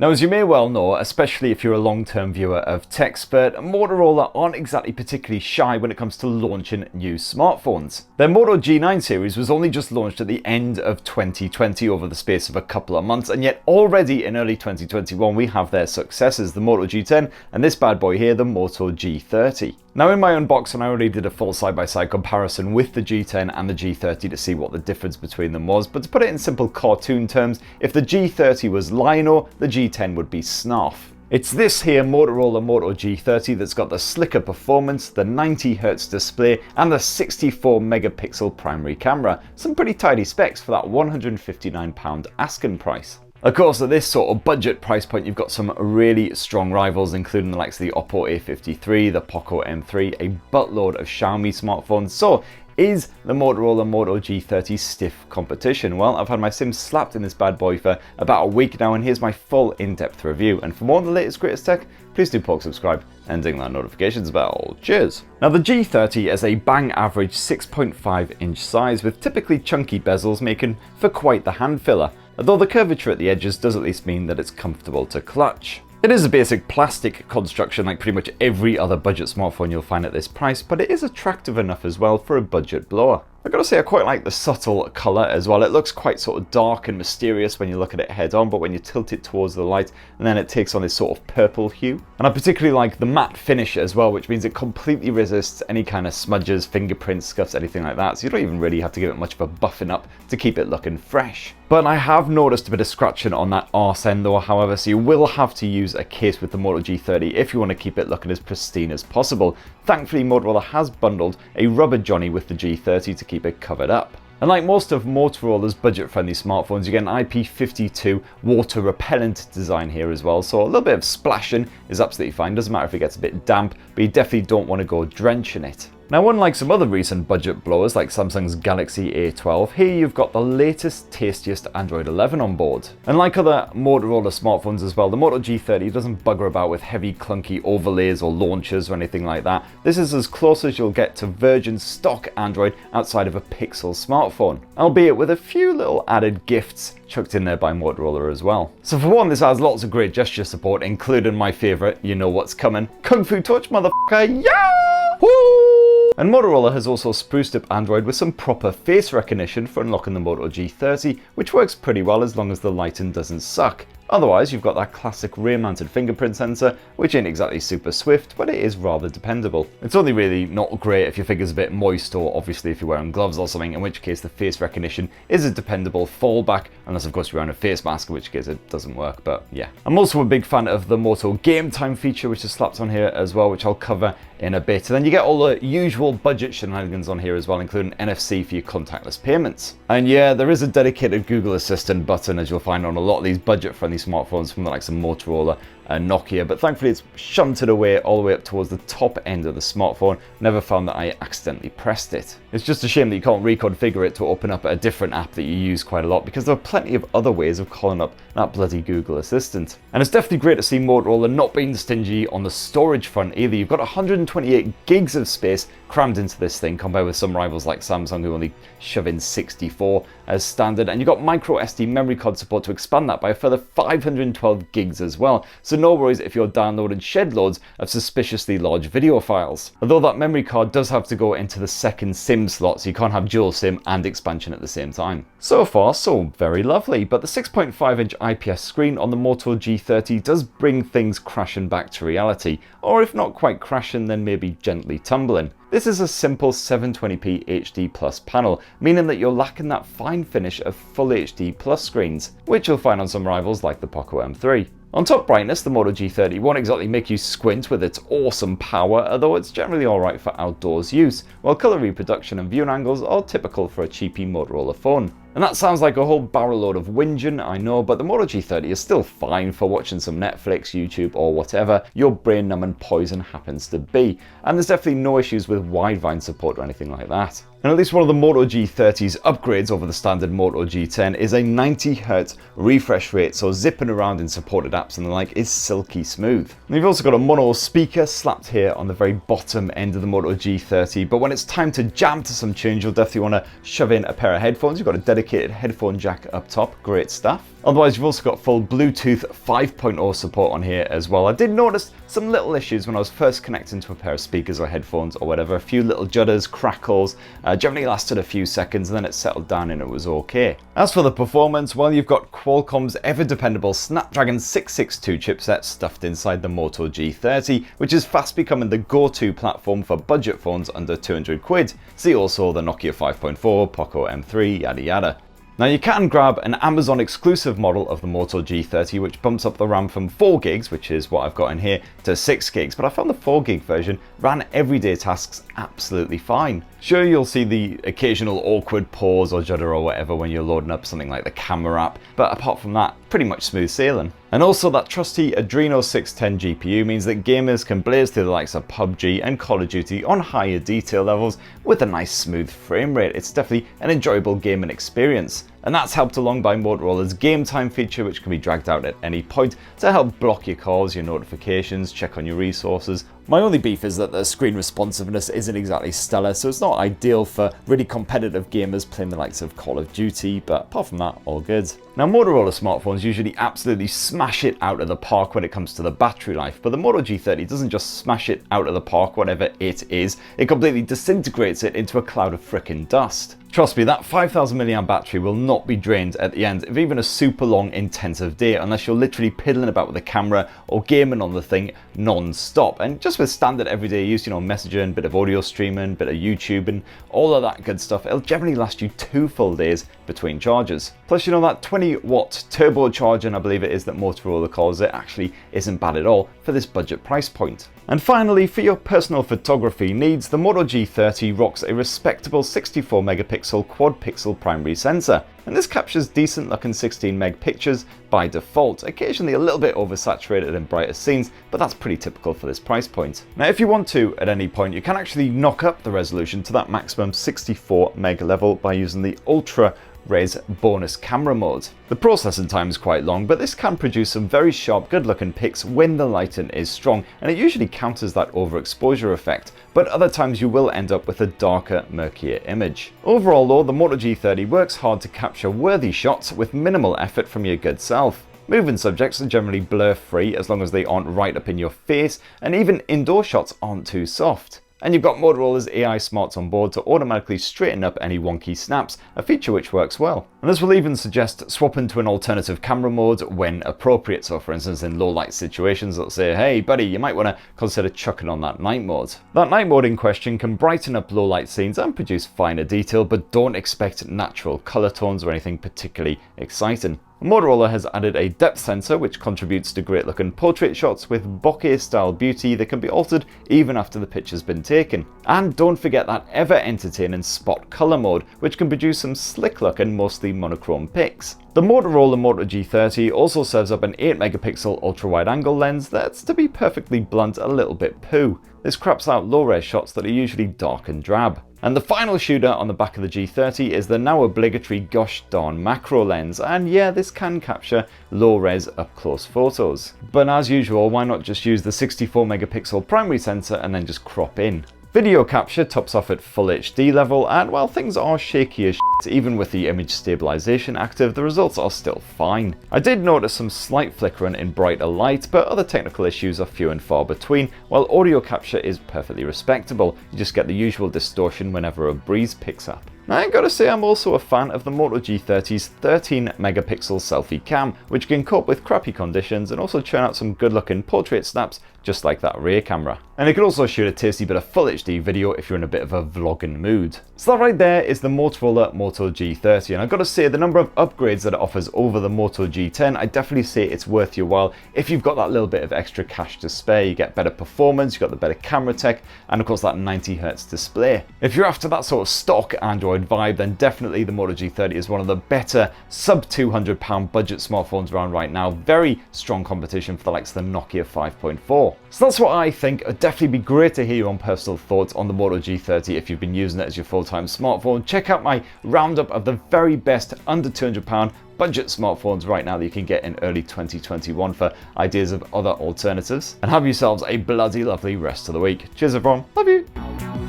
Now, as you may well know, especially if you're a long-term viewer of TechSpert, Motorola aren't exactly particularly shy when it comes to launching new smartphones. Their Moto G9 series was only just launched at the end of 2020 over the space of a couple of months, and yet already in early 2021 we have their successors, the Moto G10 and this bad boy here, the Moto G30. Now, in my unboxing I already did a full side-by-side comparison with the G10 and the G30 to see what the difference between them was, but to put it in simple cartoon terms, if the G30 was Lino, the G10 would be Snarf. It's this here Motorola Moto G30 that's got the slicker performance, the 90Hz display and the 64 megapixel primary camera. Some pretty tidy specs for that £159 asking price. Of course, at this sort of budget price point, you've got some really strong rivals, including the likes of the Oppo A53, the Poco M3, a buttload of Xiaomi smartphones. So, is the Motorola Moto G30 stiff competition? Well, I've had my SIM slapped in this bad boy for about a week now, and here's my full in-depth review. And for more on the latest greatest tech, please do poke subscribe and ding that notifications bell. Cheers! Now, the G30 is a bang average 6.5 inch size with typically chunky bezels, making for quite the hand filler, although the curvature at the edges does at least mean that it's comfortable to clutch. It is a basic plastic construction like pretty much every other budget smartphone you'll find at this price, but it is attractive enough as well for a budget blower. I've got to say I quite like the subtle colour as well. It looks quite sort of dark and mysterious when you look at it head on, but when you tilt it towards the light, and then it takes on this sort of purple hue. And I particularly like the matte finish as well, which means it completely resists any kind of smudges, fingerprints, scuffs, anything like that. So you don't even really have to give it much of a buffing up to keep it looking fresh. But I have noticed a bit of scratching on that arse end though, however, so you will have to use a case with the Moto G30 if you want to keep it looking as pristine as possible. Thankfully, Motorola has bundled a rubber johnny with the G30 to keep it covered up. And like most of Motorola's budget-friendly smartphones, you get an IP52 water repellent design here as well, so a little bit of splashing is absolutely fine. Doesn't matter if it gets a bit damp, but you definitely don't want to go drenching it. Now, unlike some other recent budget blowers like Samsung's Galaxy A12, here you've got the latest, tastiest Android 11 on board. And like other Motorola smartphones as well, the Moto G30 doesn't bugger about with heavy clunky overlays or launchers or anything like that. This is as close as you'll get to Virgin stock Android outside of a Pixel smartphone, albeit with a few little added gifts chucked in there by Motorola as well. So for one, this has lots of great gesture support, including my favourite, you know what's coming, Kung Fu Touch, motherfucker, yeah! Woo! And Motorola has also spruced up Android with some proper face recognition for unlocking the Moto G30, which works pretty well as long as the lighting doesn't suck. Otherwise, you've got that classic rear-mounted fingerprint sensor, which ain't exactly super swift, but it is rather dependable. It's only really not great if your finger's a bit moist, or obviously if you're wearing gloves or something, in which case the face recognition is a dependable fallback, unless of course you're wearing a face mask, in which case it doesn't work, but yeah. I'm also a big fan of the Moto Game Time feature, which is slapped on here as well, which I'll cover in a bit. And then you get all the usual budget shenanigans on here as well, including NFC for your contactless payments. And yeah, there is a dedicated Google Assistant button, as you'll find on a lot of these budget-friendly smartphones from the likes of Motorola and Nokia, but thankfully it's shunted away all the way up towards the top end of the smartphone. Never found that I accidentally pressed it. It's just a shame that you can't reconfigure it to open up a different app that you use quite a lot, because there are plenty of other ways of calling up that bloody Google Assistant. And it's definitely great to see Motorola not being stingy on the storage front either. You've got 128 gigs of space crammed into this thing, compared with some rivals like Samsung who only shove in 64 as standard, and you've got micro SD memory card support to expand that by a further 512 gigs as well, so no worries if you're downloading shed loads of suspiciously large video files. Although that memory card does have to go into the second SIM slot, so you can't have dual SIM and expansion at the same time. So far, so very lovely, but the 6.5 inch IPS screen on the Moto G30 does bring things crashing back to reality, or if not quite crashing, then maybe gently tumbling. This is a simple 720p HD Plus panel, meaning that you're lacking that fine finish of Full HD Plus screens, which you'll find on some rivals like the Poco M3. On top brightness, the Moto G30 won't exactly make you squint with its awesome power, although it's generally alright for outdoors use, while colour reproduction and viewing angles are typical for a cheapy Motorola phone. And that sounds like a whole barrel load of whinging, I know, but the Moto G30 is still fine for watching some Netflix, YouTube, or whatever your brain-numbing poison happens to be. And there's definitely no issues with widevine support or anything like that. And at least one of the Moto G30's upgrades over the standard Moto G10 is a 90Hz refresh rate, so zipping around in supported apps and the like is silky smooth. And you've also got a mono speaker slapped here on the very bottom end of the Moto G30, but when it's time to jam to some tunes, you'll definitely want to shove in a pair of headphones. You've got a dedicated headphone jack up top, great stuff. Otherwise, you've also got full Bluetooth 5.0 support on here as well. I did notice some little issues when I was first connecting to a pair of speakers or headphones or whatever. A few little judders, crackles, generally lasted a few seconds and then it settled down and it was okay. As for the performance, well, you've got Qualcomm's ever-dependable Snapdragon 662 chipset stuffed inside the Moto G30, which is fast becoming the go-to platform for budget phones under 200 quid. See also the Nokia 5.4, Poco M3, yada yada. Now you can grab an Amazon exclusive model of the Moto G30 which bumps up the RAM from 4 gigs, which is what I've got in here, to 6 gigs, but I found the 4 gig version ran everyday tasks absolutely fine. Sure, you'll see the occasional awkward pause or judder or whatever when you're loading up something like the camera app, but apart from that, pretty much smooth sailing. And also that trusty Adreno 610 GPU means that gamers can blaze through the likes of PUBG and Call of Duty on higher detail levels with a nice smooth frame rate. It's definitely an enjoyable gaming experience. And that's helped along by Motorola's game time feature, which can be dragged out at any point to help block your calls, your notifications, check on your resources. My only beef is that the screen responsiveness isn't exactly stellar, so it's not ideal for really competitive gamers playing the likes of Call of Duty, but apart from that, all good. Now, Motorola smartphones usually absolutely smash it out of the park when it comes to the battery life, but the Moto G30 doesn't just smash it out of the park, whatever it is, it completely disintegrates it into a cloud of frickin' dust. Trust me, that 5000 mAh battery will not be drained at the end of even a super long intensive day unless you're literally piddling about with the camera or gaming on the thing non-stop. And just with standard everyday use, you know, messaging, bit of audio streaming, bit of YouTubing, all of that good stuff, it'll generally last you 2 full days between charges. Plus, you know, that 20-watt turbocharging, I believe it is that Motorola calls it, actually isn't bad at all for this budget price point. And finally, for your personal photography needs, the Moto G30 rocks a respectable 64 megapixel quad pixel primary sensor. And this captures decent looking 16 meg pictures by default, occasionally a little bit oversaturated in brighter scenes, but that's pretty typical for this price point. Now, if you want to, at any point, you can actually knock up the resolution to that maximum 64 meg level by using the Ultra Res bonus camera mode. The processing time is quite long, but this can produce some very sharp, good looking pics when the lighting is strong, and it usually counters that overexposure effect, but other times you will end up with a darker, murkier image. Overall though, the Moto G30 works hard to capture worthy shots with minimal effort from your good self. Moving subjects are generally blur free as long as they aren't right up in your face, and even indoor shots aren't too soft. And you've got Motorola's AI smarts on board to automatically straighten up any wonky snaps, a feature which works well. And this will even suggest swapping to an alternative camera mode when appropriate. So for instance, in low light situations, it'll say, hey buddy, you might want to consider chucking on that night mode. That night mode in question can brighten up low light scenes and produce finer detail, but don't expect natural color tones or anything particularly exciting. Motorola has added a depth sensor which contributes to great looking portrait shots with bokeh style beauty that can be altered even after the picture's been taken. And don't forget that ever entertaining spot color mode which can produce some slick looking mostly monochrome pics. The Motorola Moto G30 also serves up an 8 megapixel ultra wide angle lens that's, to be perfectly blunt, a little bit poo. This craps out low res shots that are usually dark and drab. And the final shooter on the back of the G30 is the now obligatory gosh darn macro lens, and yeah, this can capture low res up close photos. But as usual, why not just use the 64 megapixel primary sensor and then just crop in? Video capture tops off at full HD level, and while things are shaky as shit, even with the image stabilization active, the results are still fine. I did notice some slight flickering in brighter light, but other technical issues are few and far between, while audio capture is perfectly respectable. You just get the usual distortion whenever a breeze picks up. I gotta say, I'm also a fan of the Moto G30's 13 megapixel selfie cam, which can cope with crappy conditions and also churn out some good looking portrait snaps just like that rear camera. And it can also shoot a tasty bit of full HD video if you're in a bit of a vlogging mood. So that right there is the Motorola Moto G30, and I've got to say the number of upgrades that it offers over the Moto G10, I definitely say it's worth your while if you've got that little bit of extra cash to spare. You get better performance, you've got the better camera tech, and of course that 90Hz display. If you're after that sort of stock Android vibe, then definitely the Moto G30 is one of the better sub £200 budget smartphones around right now. Very strong competition for the likes of the Nokia 5.4. So that's what I think. It'd definitely be great to hear your own personal thoughts on the Moto G30 if you've been using it as your full-time smartphone. Check out my roundup of the very best under £200 budget smartphones right now that you can get in early 2021 for ideas of other alternatives. And have yourselves a bloody lovely rest of the week. Cheers everyone. Love you.